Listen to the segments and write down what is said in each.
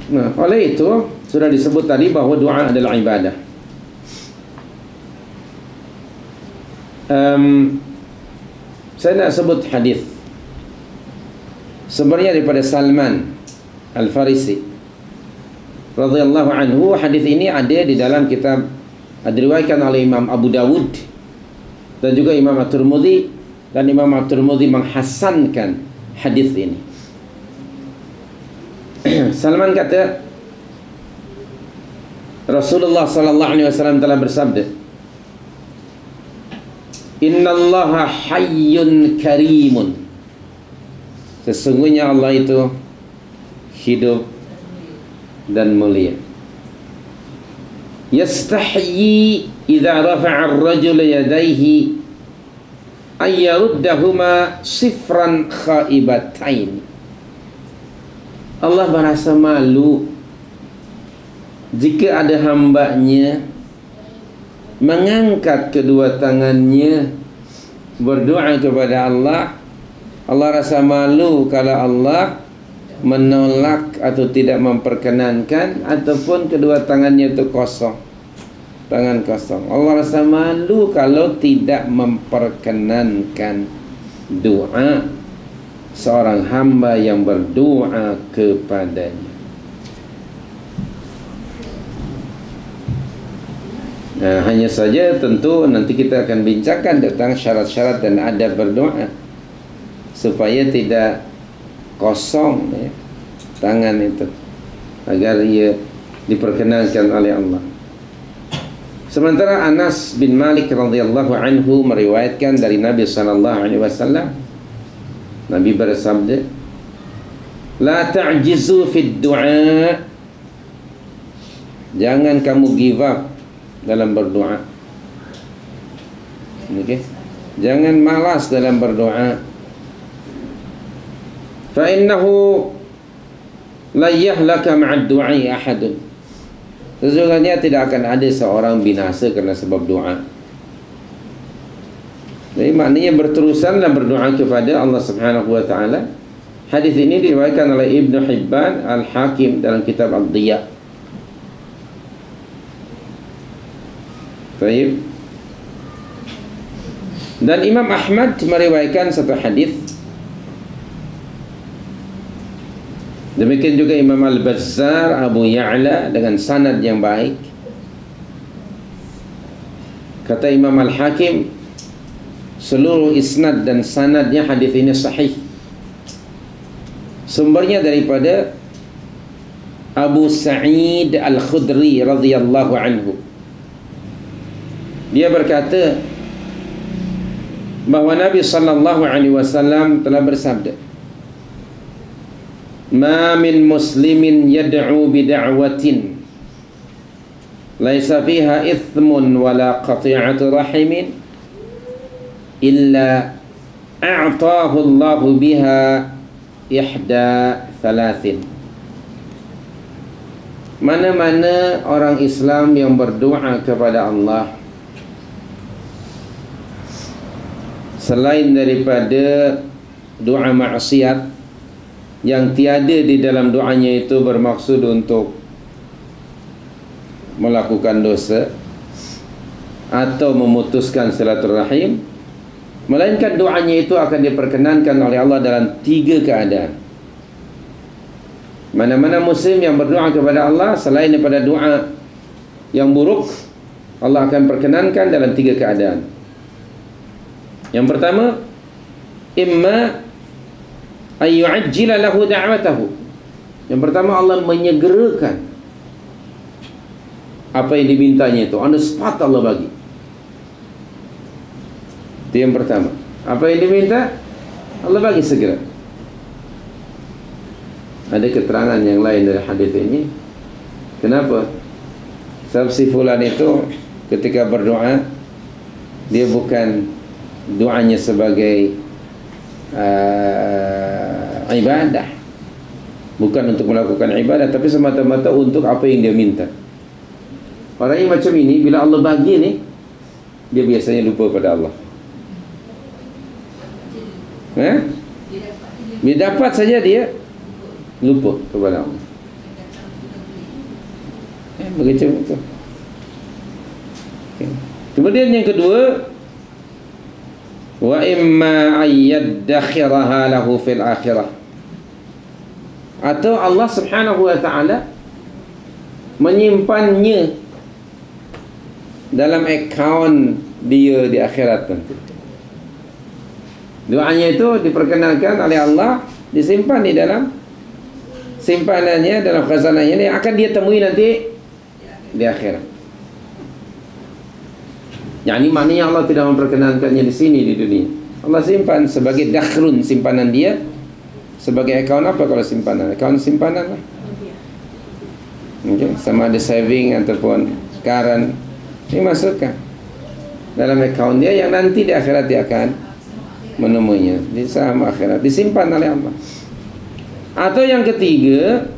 Nah, oleh itu sudah disebut tadi bahawa doa adalah ibadah. Saya nak sebut hadis sebenarnya daripada Salman Al-Farisi radhiyallahu anhu. Hadis ini ada di dalam kitab, diriwayatkan oleh Imam Abu Dawud dan juga Imam At-Tirmidzi, dan Imam At-Tirmidzi menghasankan hadis ini. Salman kata Rasulullah sallallahu alaihi wasallam telah bersabda, "Innallaha hayyun karimun." Sesungguhnya Allah itu hidup dan mulia. Yastahyi idza rafa'a ar-rajulu yadayhi ay yaruddahuma sifran khaibatain. Allah merasa malu jika ada hambanya mengangkat kedua tangannya berdoa kepada Allah. Allah rasa malu kalau Allah menolak atau tidak memperkenankan, ataupun kedua tangannya itu kosong, tangan kosong. Allah rasa malu kalau tidak memperkenankan doa seorang hamba yang berdoa kepadanya. Nah, hanya saja tentu nanti kita akan bincangkan tentang syarat-syarat dan adab berdoa supaya tidak kosong ya, tangan itu, agar ia diperkenankan oleh Allah. Sementara Anas bin Malik radhiyallahu anhu meriwayatkan dari Nabi sallallahu alaihi wasallam, Nabi bersabda, "La ta'jizu fid du'a." Jangan kamu give up dalam berdoa. Okey. Jangan malas dalam berdoa. Fa innahu la yahlaka ma'ad du'i ahadun. Sesungguhnya tidak akan ada seorang binasa kerana sebab doa. Jadi maknanya berterusanlah berdoa kepada Allah Subhanahu wa taala. Hadis ini diriwayatkan oleh Ibnu Hibban, Al-Hakim dalam kitab Ad-Diya. Baik. Dan Imam Ahmad meriwayatkan satu hadis. Demikian juga Imam Al-Bazzar, Abu Ya'la dengan sanad yang baik. Kata Imam Al-Hakim, seluruh isnad dan sanadnya hadis ini sahih. Sumbernya daripada Abu Sa'id Al-Khudri radhiyallahu anhu. Dia berkata bahawa Nabi sallallahu alaihi wasallam telah bersabda, "Ma min muslimin yad'u bi da'watin laisa fiha ithmun wala qati'atu rahimin illa a'tahu Allahu biha ihda thalathin." Mana-mana orang Islam yang berdoa kepada Allah selain daripada doa maksiat yang tiada di dalam doanya itu bermaksud untuk melakukan dosa atau memutuskan silaturahim, melainkan doanya itu akan diperkenankan oleh Allah dalam 3 keadaan. Mana-mana muslim yang berdoa kepada Allah selain daripada doa yang buruk, Allah akan perkenankan dalam 3 keadaan. Yang pertama, imma ayyu'ajjila lahu da'watahu. Yang pertama, Allah menyegerakan apa yang dimintanya itu, on the spot Allah bagi. Itu yang pertama. Apa yang diminta Allah bagi segera. Ada keterangan yang lain dari hadis ini. Kenapa? Sebab si fulan itu ketika berdoa, dia bukan doanya sebagai ibadah, bukan untuk melakukan ibadah, tapi semata-mata untuk apa yang dia minta. Orang yang macam ini, bila Allah bagi ni, dia biasanya lupa pada Allah. Dia dapat saja dia lupa kepada Allah. Begitu betul. Okay. Kemudian yang kedua, wa imma ayyadakhiraha lahu fil akhirah, atau Allah Subhanahu wa taala menyimpannya dalam akaun dia di akhirat nanti. Doanya itu diperkenalkan oleh Allah, disimpan di dalam simpanannya, dalam khazanahnya, yang akan dia temui nanti di akhirat. Yani maknanya Allah tidak memperkenalkannya di sini di dunia. Allah simpan sebagai dakhrun, simpanan dia. Sebagai akaun apa kalau simpanan? Akaun simpanan lah. Okay. Sama ada saving ataupun current, ini masukkan dalam akaun dia yang nanti di akhirat dia akan menemuinya di saham akhirat, disimpan oleh Allah. Atau yang ketiga,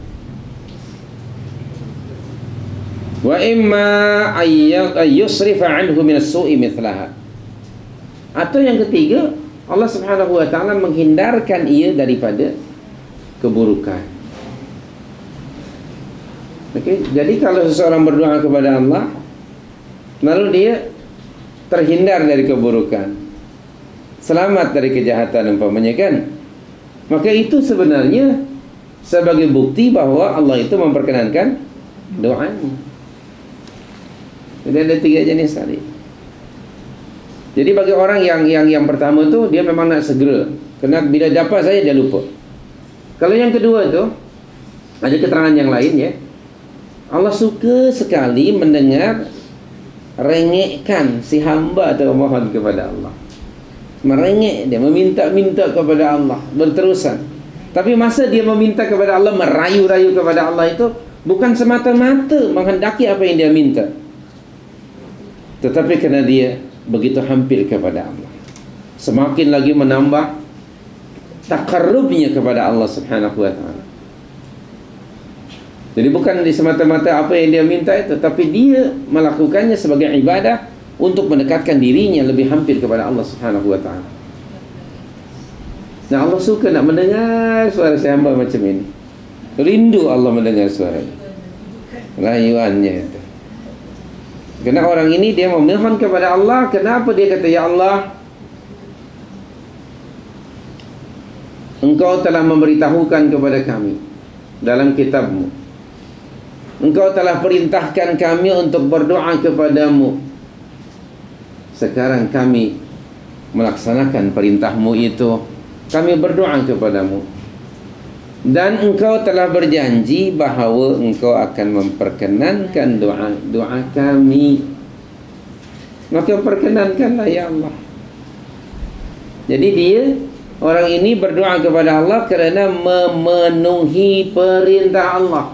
wa imma ayyusrifa anhu min as-su'i mithlaha, atau yang ketiga, Allah Subhanahu wa taala menghindarkan ia daripada keburukan. Okay. Jadi kalau seseorang berdoa kepada Allah lalu dia terhindar dari keburukan, selamat dari kejahatan umpamanya kan, maka itu sebenarnya sebagai bukti bahwa Allah itu memperkenankan doanya. Jadi ada 3 jenis tadi. Jadi bagi orang yang pertama tu dia memang nak segera, kerana bila dapat saya dia lupa. Kalau yang kedua tu ada keterangan yang lain ya. Allah suka sekali mendengar rengekkan si hamba atau mohon kepada Allah. Merengek dia, meminta-minta kepada Allah berterusan. Tapi masa dia meminta kepada Allah, merayu-rayu kepada Allah itu bukan semata-mata menghendaki apa yang dia minta, tetapi kerana dia begitu hampir kepada Allah, semakin lagi menambah taqarrubnya kepada Allah Subhanahu wa ta'ala. Jadi bukan di semata-mata apa yang dia minta itu, tapi dia melakukannya sebagai ibadah untuk mendekatkan dirinya lebih hampir kepada Allah Subhanahu wa ta'ala. Nah, Allah suka nak mendengar suara si hamba macam ini. Rindu Allah mendengar suara ini, rayuannya itu. Kerana orang ini dia memohon kepada Allah. Kenapa dia kata, ya Allah, Engkau telah memberitahukan kepada kami dalam kitab-Mu, Engkau telah perintahkan kami untuk berdoa kepadamu. Sekarang kami melaksanakan perintah-Mu itu, kami berdoa kepadamu, dan Engkau telah berjanji bahawa Engkau akan memperkenankan doa kami. Maka perkenankanlah ya Allah. Jadi dia, orang ini berdoa kepada Allah kerana memenuhi perintah Allah,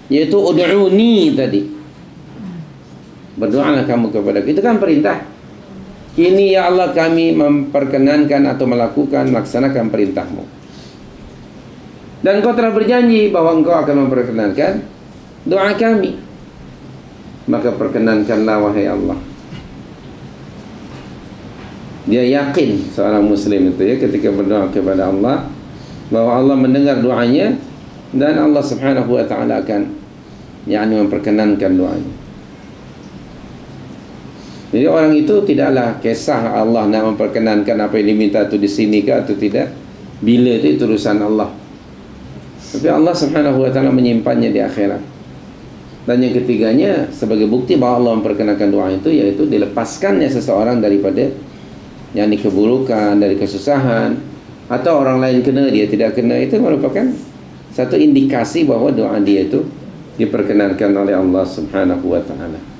yaitu ud'uni tadi. Berdoalah kamu kepada aku. Itu kan perintah. Kini ya Allah kami memperkenankan atau melaksanakan perintah-Mu, dan Engkau telah berjanji bahawa Engkau akan memperkenankan doa kami. Maka perkenankanlah wahai Allah. Dia yakin, seorang muslim itu ya, ketika berdoa kepada Allah, bahawa Allah mendengar doanya dan Allah Subhanahu wa ta'ala akan memperkenankan doanya. Jadi orang itu tidaklah kisah Allah nak memperkenankan apa yang diminta itu di sini ke atau tidak. Bila itu urusan Allah. Tapi Allah Subhanahu wa ta'ala menyimpannya di akhirat. Dan yang ketiganya, sebagai bukti bahawa Allah memperkenankan doa itu, yaitu dilepaskannya seseorang daripada keburukan, dari kesusahan, atau orang lain kena dia tidak kena. Itu merupakan satu indikasi bahawa doa dia itu diperkenankan oleh Allah Subhanahu wa ta'ala.